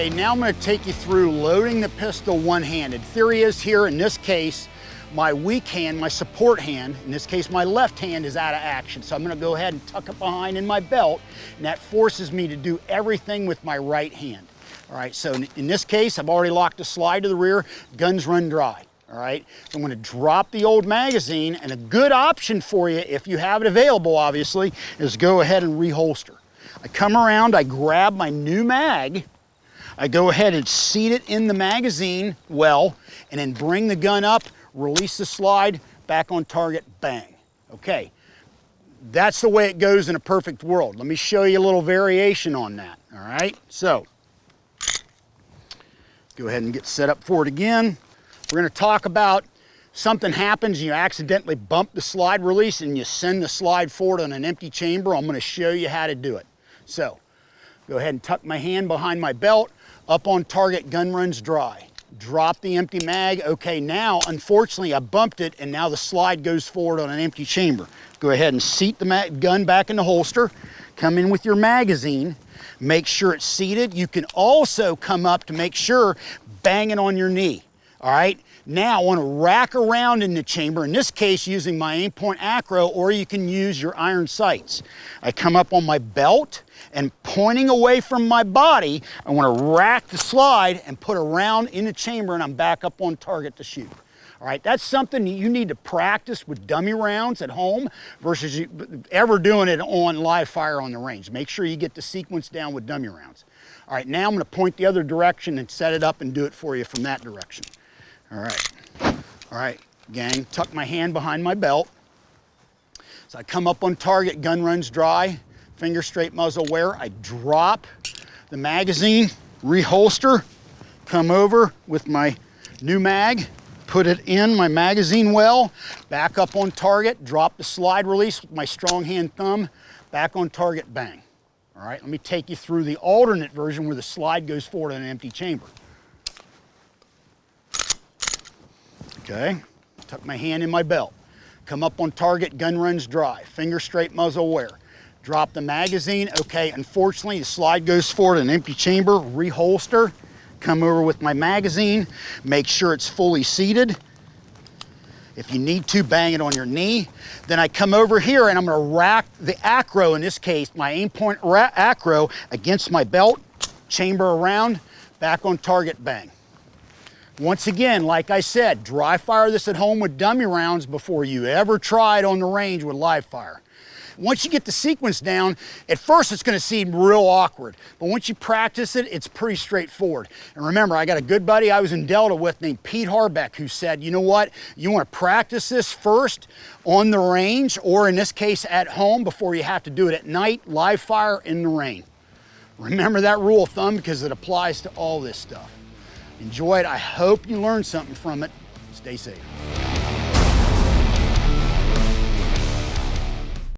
Okay, now I'm going to take you through loading the pistol one-handed. Theory is here, in this case, my weak hand, my support hand, in this case my left hand, is out of action. So I'm going to go ahead and tuck it behind in my belt, and that forces me to do everything with my right hand. All right, so in this case, I've already locked the slide to the rear, guns run dry. All right, I'm going to drop the old magazine, and a good option for you, if you have it available obviously, is go ahead and reholster. I come around, I grab my new mag, I go ahead and seat it in the magazine well, and then bring the gun up, release the slide, back on target, bang. Okay, that's the way it goes in a perfect world. Let me show you a little variation on that, all right? So, go ahead and get set up for it again. We're gonna talk about something happens, you accidentally bump the slide release and you send the slide forward on an empty chamber. I'm gonna show you how to do it. So, go ahead and tuck my hand behind my belt, up on target, gun runs dry. Drop the empty mag. Okay, now, unfortunately, I bumped it and now the slide goes forward on an empty chamber. Go ahead and seat the gun back in the holster. Come in with your magazine. Make sure it's seated. You can also come up to make sure, bang it on your knee. All right, now I want to rack around in the chamber, in this case using my aim point acro, or you can use your iron sights. I come up on my belt and pointing away from my body, I want to rack the slide and put a round in the chamber, and I'm back up on target to shoot. All right, that's something you need to practice with dummy rounds at home versus ever doing it on live fire on the range. Make sure you get the sequence down with dummy rounds. All right, now I'm going to point the other direction and set it up and do it for you from that direction. All right, gang, tuck my hand behind my belt. So I come up on target, gun runs dry, finger straight muzzle wear. I drop the magazine, reholster, come over with my new mag, put it in my magazine well, back up on target, drop the slide release with my strong hand thumb, back on target, bang. All right, let me take you through the alternate version where the slide goes forward in an empty chamber. Okay, tuck my hand in my belt. Come up on target, gun runs dry, finger straight muzzle wear. Drop the magazine. Okay, unfortunately the slide goes forward in an empty chamber, reholster. Come over with my magazine, make sure it's fully seated. If you need to, bang it on your knee. Then I come over here and I'm gonna rack the acro, in this case, my aim point acro against my belt, chamber around, back on target, bang. Once again, like I said, dry fire this at home with dummy rounds before you ever try it on the range with live fire. Once you get the sequence down, at first it's gonna seem real awkward, but once you practice it, it's pretty straightforward. And remember, I got a good buddy I was in Delta with named Pete Harbeck who said, you know what, you wanna practice this first on the range, or in this case at home, before you have to do it at night, live fire in the rain. Remember that rule of thumb because it applies to all this stuff. Enjoy it. I hope you learned something from it. Stay safe.